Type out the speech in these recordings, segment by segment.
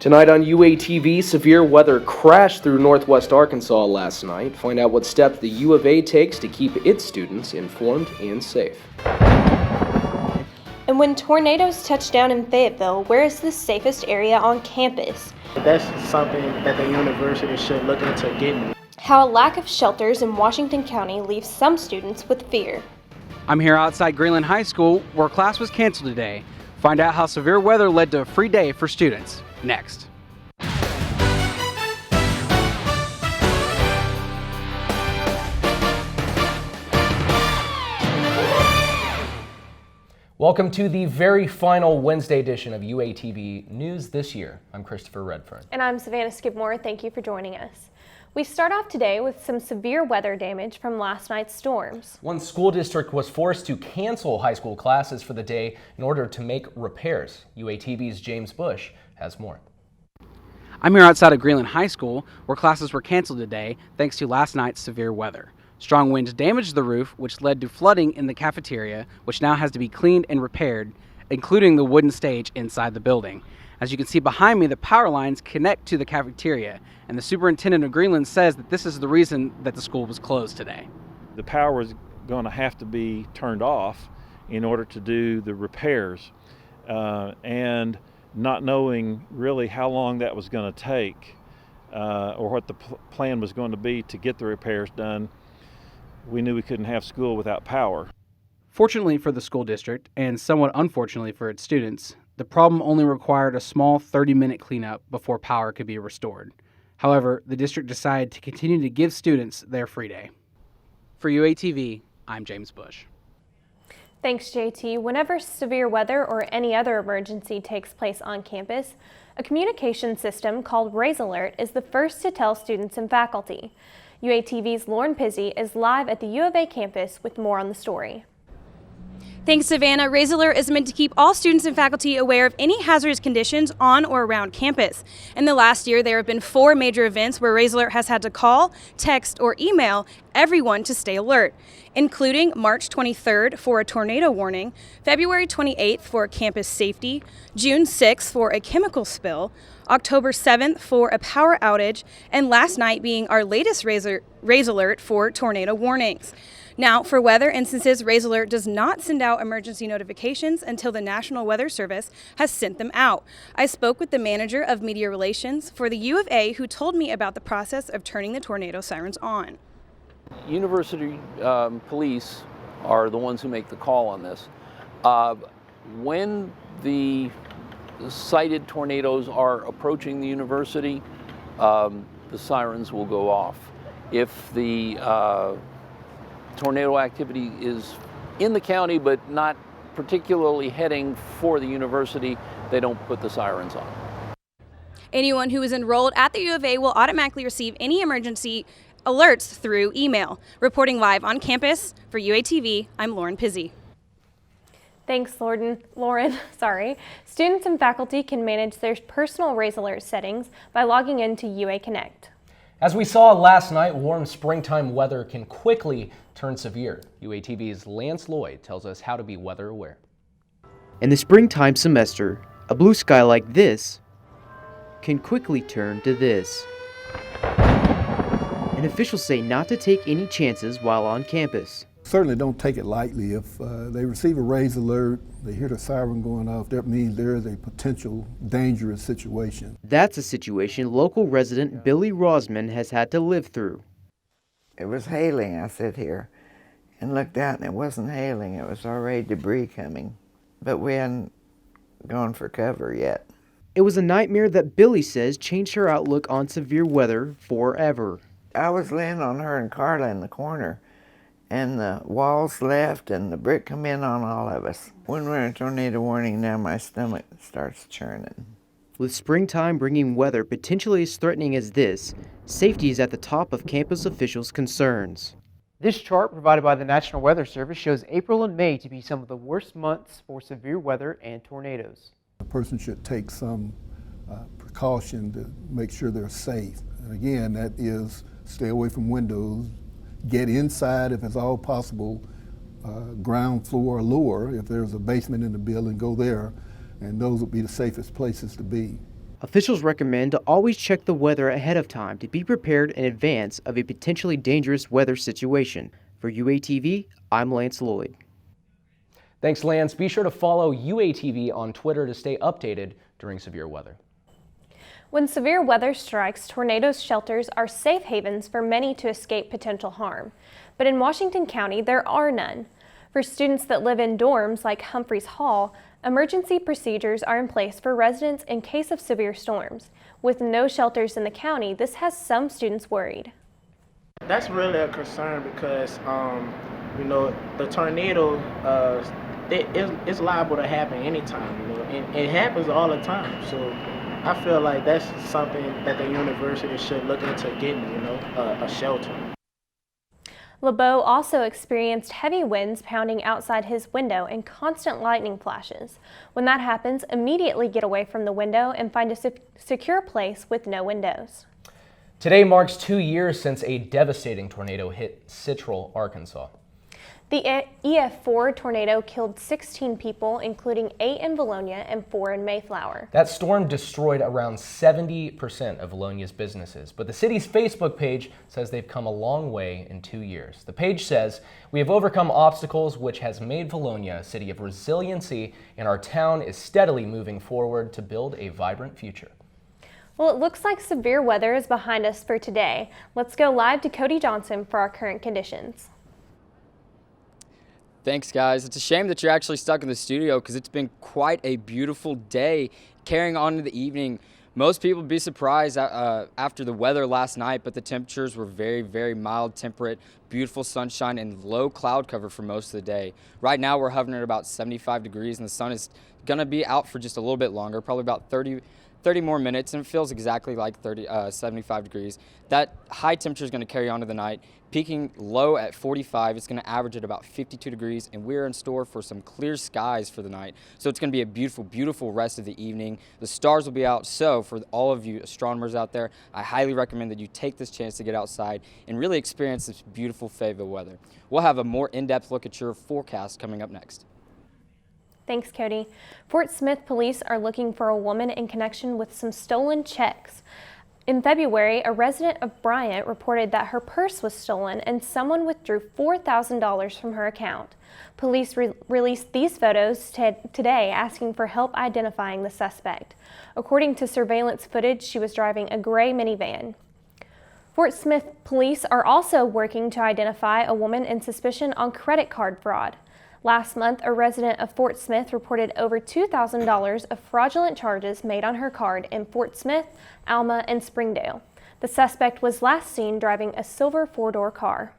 Tonight on UATV, severe weather crashed through northwest Arkansas last night. Find out what steps the U of A takes to keep its students informed and safe. And when tornadoes touch down in Fayetteville, where is the safest area on campus? That's something that the university should look into getting. How a lack of shelters in Washington County leaves some students with fear. I'm here outside Greenland High School, where class was canceled today. Find out how severe weather led to a free day for students. Next. Welcome to the very final Wednesday edition of UATV News this year. I'm Christopher Redfern. And I'm Savannah Skidmore. Thank you for joining us. We start off today with some severe weather damage from last night's storms. One school district was forced to cancel high school classes for the day in order to make repairs. UATV's James Bush has more. I'm here outside of Greenland High School, where classes were canceled today thanks to last night's severe weather. Strong winds damaged the roof, which led to flooding in the cafeteria, which now has to be cleaned and repaired, including the wooden stage inside the building. As you can see behind me, the power lines connect to the cafeteria, and the superintendent of Greenland says that this is the reason that the school was closed today. The power is going to have to be turned off in order to do the repairs, and not knowing really how long that was going to take or what the plan was going to be to get the repairs done, we knew we couldn't have school without power. Fortunately for the school district, and somewhat unfortunately for its students, the problem only required a small 30-minute cleanup before power could be restored. However, the district decided to continue to give students their free day. For UATV, I'm James Bush. Thanks, JT. Whenever severe weather or any other emergency takes place on campus, a communication system called Raise Alert is the first to tell students and faculty. UATV's Lauren Pizzi is live at the U of A campus with more on the story. Thanks, Savannah. Raise Alert is meant to keep all students and faculty aware of any hazardous conditions on or around campus. In the last year, there have been 4 major events where Raise Alert has had to call, text, or email everyone to stay alert, including March 23rd for a tornado warning, February 28th for campus safety, June 6th for a chemical spill, October 7th for a power outage, and last night being our latest Raise Alert for tornado warnings. Now, for weather instances, Raise Alert does not send out emergency notifications until the National Weather Service has sent them out. I spoke with the manager of media relations for the U of A, who told me about the process of turning the tornado sirens on. University police are the ones who make the call on this. When the cited tornadoes are approaching the university, the sirens will go off. If the tornado activity is in the county but not particularly heading for the university, they don't put the sirens on. Anyone who is enrolled at the U of A will automatically receive any emergency alerts through email. Reporting live on campus for UATV, I'm Lauren Pizzi. Thanks, Lauren. Students and faculty can manage their personal Raise Alert settings by logging into UA Connect. As we saw last night, warm springtime weather can quickly turn severe. UATV's Lance Lloyd tells us how to be weather aware. In the springtime semester, a blue sky like this can quickly turn to this. And officials say not to take any chances while on campus. Certainly don't take it lightly. If they receive a raise alert, they hear the siren going off, that means there is a potential dangerous situation. That's a situation local resident Billy Rosman has had to live through. It was hailing. I sat here and looked out, and it wasn't hailing. It was already debris coming, but we hadn't gone for cover yet. It was a nightmare that Billy says changed her outlook on severe weather forever. I was laying on her and Carla in the corner, and the walls left and the brick come in on all of us. When we're in a tornado warning now, my stomach starts churning. With springtime bringing weather potentially as threatening as this, safety is at the top of campus officials' concerns. This chart provided by the National Weather Service shows April and May to be some of the worst months for severe weather and tornadoes. A person should take some precaution to make sure they're safe. And again, that is stay away from windows, get inside if it's all possible, ground floor or lower. If there's a basement in the building, go there, and those would be the safest places to be. Officials recommend to always check the weather ahead of time to be prepared in advance of a potentially dangerous weather situation. For UATV, I'm Lance Lloyd. Thanks, Lance. Be sure to follow UATV on Twitter to stay updated during severe weather. When severe weather strikes, tornado shelters are safe havens for many to escape potential harm. But in Washington County, there are none. For students that live in dorms like Humphreys Hall, emergency procedures are in place for residents in case of severe storms. With no shelters in the county, this has some students worried. That's really a concern because, the tornado, it's liable to happen anytime, and it happens all the time. So I feel like that's something that the university should look into getting, a shelter. LeBeau also experienced heavy winds pounding outside his window and constant lightning flashes. When that happens, immediately get away from the window and find a secure place with no windows. Today marks 2 years since a devastating tornado hit Citral, Arkansas. The EF4 tornado killed 16 people, including 8 in Valonia and 4 in Mayflower. That storm destroyed around 70% of Valonia's businesses, but the city's Facebook page says they've come a long way in 2 years. The page says, "We have overcome obstacles, which has made Valonia a city of resiliency, and our town is steadily moving forward to build a vibrant future." Well, it looks like severe weather is behind us for today. Let's go live to Cody Johnson for our current conditions. Thanks, guys. It's a shame that you're actually stuck in the studio because it's been quite a beautiful day carrying on into the evening. Most people would be surprised after the weather last night, but the temperatures were very, very mild, temperate, beautiful sunshine, and low cloud cover for most of the day. Right now, we're hovering at about 75 degrees, and the sun is going to be out for just a little bit longer, probably about 30 more minutes, and it feels exactly like 75 degrees. That high temperature is going to carry on to the night, peaking low at 45. It's going to average at about 52 degrees, and we're in store for some clear skies for the night. So it's going to be a beautiful, beautiful rest of the evening. The stars will be out, so for all of you astronomers out there, I highly recommend that you take this chance to get outside and really experience this beautiful Fayetteville weather. We'll have a more in-depth look at your forecast coming up next. Thanks, Cody. Fort Smith police are looking for a woman in connection with some stolen checks. In February, a resident of Bryant reported that her purse was stolen and someone withdrew $4,000 from her account. Police released these photos today asking for help identifying the suspect. According to surveillance footage, she was driving a gray minivan. Fort Smith police are also working to identify a woman in suspicion on credit card fraud. Last month, a resident of Fort Smith reported over $2,000 of fraudulent charges made on her card in Fort Smith, Alma, and Springdale. The suspect was last seen driving a silver 4-door car.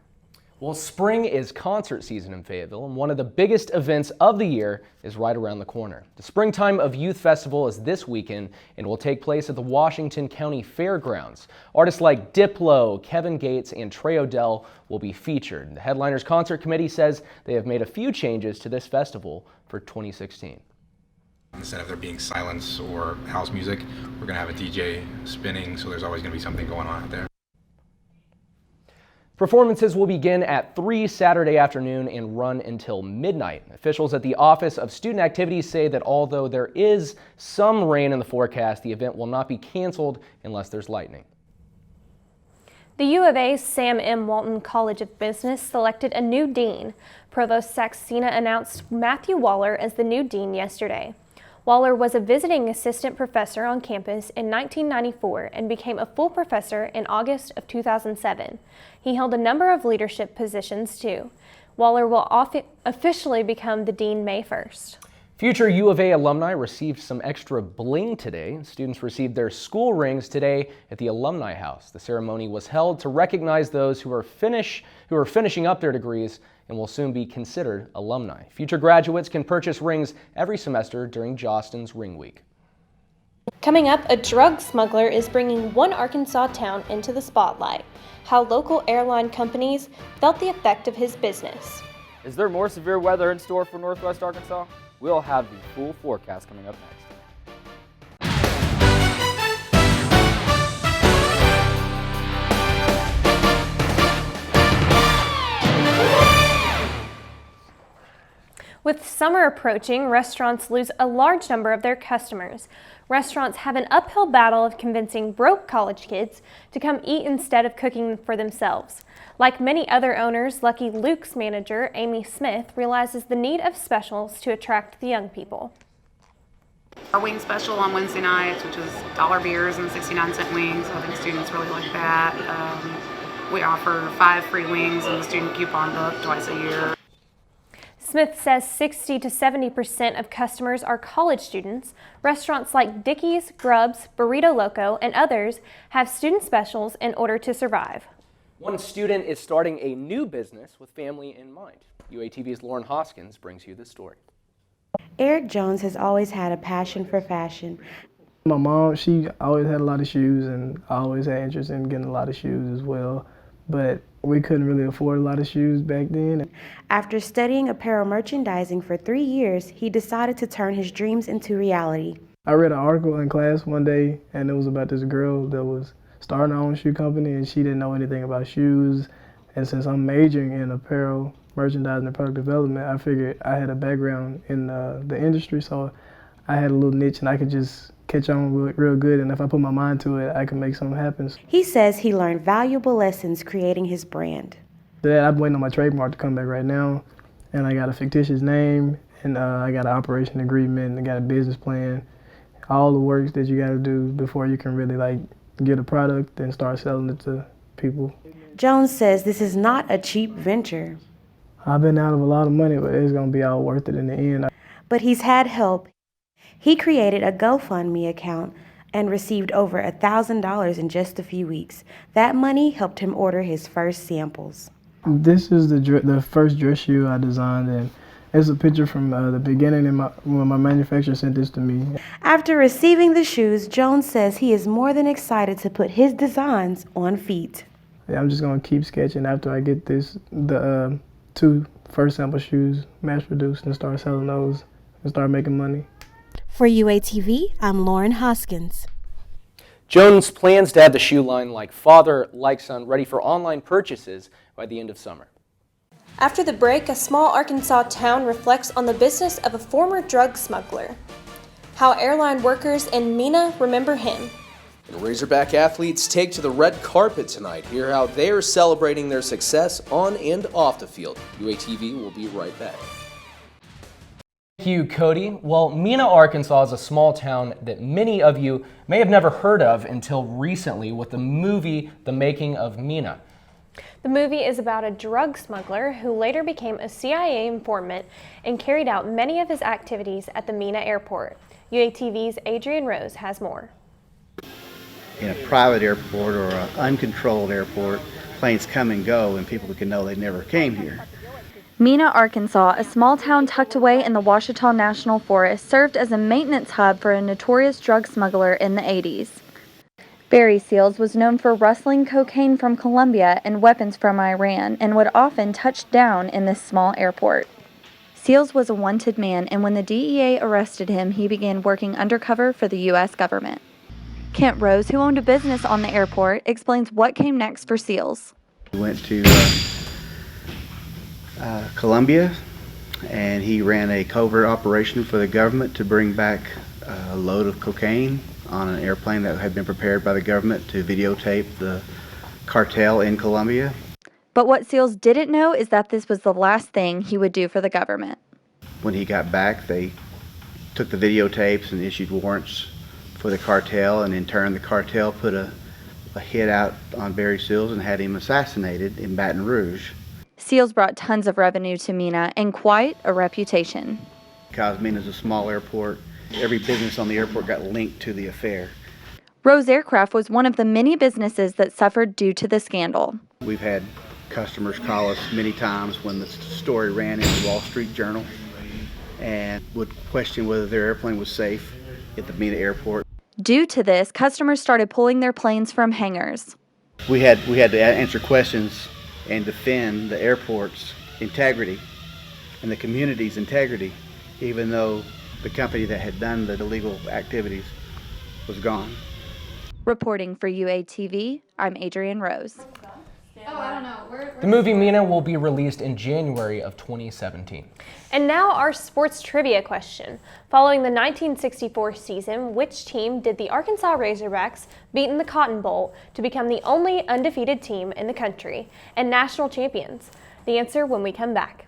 Well, spring is concert season in Fayetteville, and one of the biggest events of the year is right around the corner. The Springtime of Youth Festival is this weekend and will take place at the Washington County Fairgrounds. Artists like Diplo, Kevin Gates, and Trey Odell will be featured. The Headliners Concert Committee says they have made a few changes to this festival for 2016. Instead of there being silence or house music, we're going to have a DJ spinning, so there's always going to be something going on out there. Performances will begin at 3 Saturday afternoon and run until midnight. Officials at the Office of Student Activities say that although there is some rain in the forecast, the event will not be canceled unless there's lightning. The U of A's Sam M. Walton College of Business selected a new dean. Provost Saxena announced Matthew Waller as the new dean yesterday. Waller was a visiting assistant professor on campus in 1994 and became a full professor in August of 2007. He held a number of leadership positions too. Waller will officially become the dean May 1st. Future U of A alumni received some extra bling today. Students received their school rings today at the Alumni House. The ceremony was held to recognize those who are finishing up their degrees and will soon be considered alumni. Future graduates can purchase rings every semester during Jostin's Ring Week. Coming up, a drug smuggler is bringing one Arkansas town into the spotlight. How local airline companies felt the effect of his business. Is there more severe weather in store for Northwest Arkansas? We'll have the full forecast coming up next. With summer approaching, restaurants lose a large number of their customers. Restaurants have an uphill battle of convincing broke college kids to come eat instead of cooking for themselves. Like many other owners, Lucky Luke's manager, Amy Smith, realizes the need of specials to attract the young people. Our wing special on Wednesday nights, which is $1 beers and 69-cent wings. I think students really like that. We offer 5 free wings and the student coupon book twice a year. Smith says 60 to 70% of customers are college students. Restaurants like Dickey's, Grub's, Burrito Loco, and others have student specials in order to survive. One student is starting a new business with family in mind. UATV's Lauren Hoskins brings you this story. Eric Jones has always had a passion for fashion. My mom, she always had a lot of shoes, and I always had interest in getting a lot of shoes as well. But we couldn't really afford a lot of shoes back then. After studying apparel merchandising for 3 years, he decided to turn his dreams into reality. I read an article in class one day, and it was about this girl that was starting her own shoe company, and she didn't know anything about shoes. And since I'm majoring in apparel merchandising and product development, I figured I had a background in the industry, so I had a little niche and I could just catch on real good, and if I put my mind to it, I can make something happen. He says he learned valuable lessons creating his brand. I'm waiting on my trademark to come back right now, and I got a fictitious name, and I got an operation agreement, and I got a business plan, all the works that you got to do before you can really get a product and start selling it to people. Jones says this is not a cheap venture. I've been out of a lot of money, but it's going to be all worth it in the end. But he's had help. He created a GoFundMe account and received over $1,000 in just a few weeks. That money helped him order his first samples. This is the first dress shoe I designed, and it's a picture from the beginning when my manufacturer sent this to me. After receiving the shoes, Jones says he is more than excited to put his designs on feet. Yeah, I'm just going to keep sketching after I get the 2 first sample shoes mass produced and start selling those and start making money. For UATV, I'm Lauren Hoskins. Jones plans to have the shoe line like father, like son, ready for online purchases by the end of summer. After the break, a small Arkansas town reflects on the business of a former drug smuggler. How airline workers in Mena remember him. And Razorback athletes take to the red carpet tonight. Hear how they are celebrating their success on and off the field. UATV will be right back. Thank you, Cody. Well, Mena, Arkansas is a small town that many of you may have never heard of until recently with the movie The Making of Mena. The movie is about a drug smuggler who later became a CIA informant and carried out many of his activities at the Mena airport. UATV's Adrian Rose has more. In a private airport or an uncontrolled airport, planes come and go and people can know they never came here. Mena, Arkansas, a small town tucked away in the Ouachita National Forest, served as a maintenance hub for a notorious drug smuggler in the 80s. Barry Seals was known for rustling cocaine from Colombia and weapons from Iran and would often touch down in this small airport. Seals was a wanted man, and when the DEA arrested him, he began working undercover for the U.S. government. Kent Rose, who owned a business on the airport, explains what came next for Seals. He went to Colombia, and he ran a covert operation for the government to bring back a load of cocaine on an airplane that had been prepared by the government to videotape the cartel in Colombia. But what Seals didn't know is that this was the last thing he would do for the government. When he got back, they took the videotapes and issued warrants for the cartel, and in turn the cartel put a hit out on Barry Seals and had him assassinated in Baton Rouge. Seals brought tons of revenue to Mena and quite a reputation. Because Mena's a small airport, every business on the airport got linked to the affair. Rose Aircraft was one of the many businesses that suffered due to the scandal. We've had customers call us many times when the story ran in the Wall Street Journal and would question whether their airplane was safe at the Mena airport. Due to this, customers started pulling their planes from hangars. We had to answer questions and defend the airport's integrity and the community's integrity, even though the company that had done the illegal activities was gone. Reporting for UATV, I'm Adrian Rose. The movie Mina will be released in January of 2017. And now our sports trivia question. Following the 1964 season, which team did the Arkansas Razorbacks beat in the Cotton Bowl to become the only undefeated team in the country and national champions? The answer when we come back.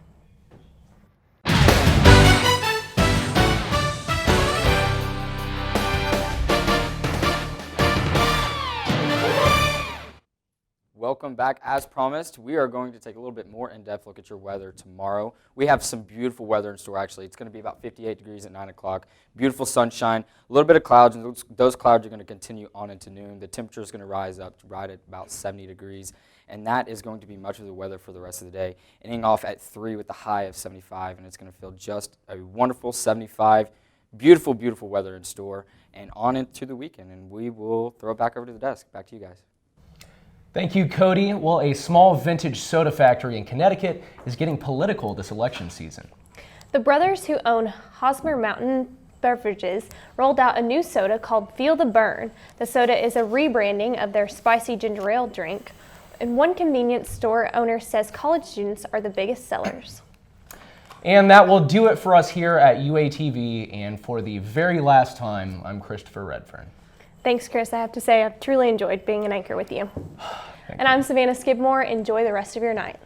Welcome back. As promised, we are going to take a little bit more in-depth look at your weather tomorrow. We have some beautiful weather in store, actually. It's going to be about 58 degrees at 9 o'clock. Beautiful sunshine, a little bit of clouds, and those clouds are going to continue on into noon. The temperature is going to rise up right at about 70 degrees, and that is going to be much of the weather for the rest of the day, ending off at 3 with a high of 75, and it's going to feel just a wonderful 75. Beautiful, beautiful weather in store, and on into the weekend, and we will throw it back over to the desk. Back to you guys. Thank you, Cody. Well, a small vintage soda factory in Connecticut is getting political this election season. The brothers who own Hosmer Mountain Beverages rolled out a new soda called Feel the Burn. The soda is a rebranding of their spicy ginger ale drink. And one convenience store owner says college students are the biggest sellers. And that will do it for us here at UATV. And for the very last time, I'm Christopher Redfern. Thanks, Chris. I have to say I've truly enjoyed being an anchor with you. And I'm Savannah Skidmore. Enjoy the rest of your night.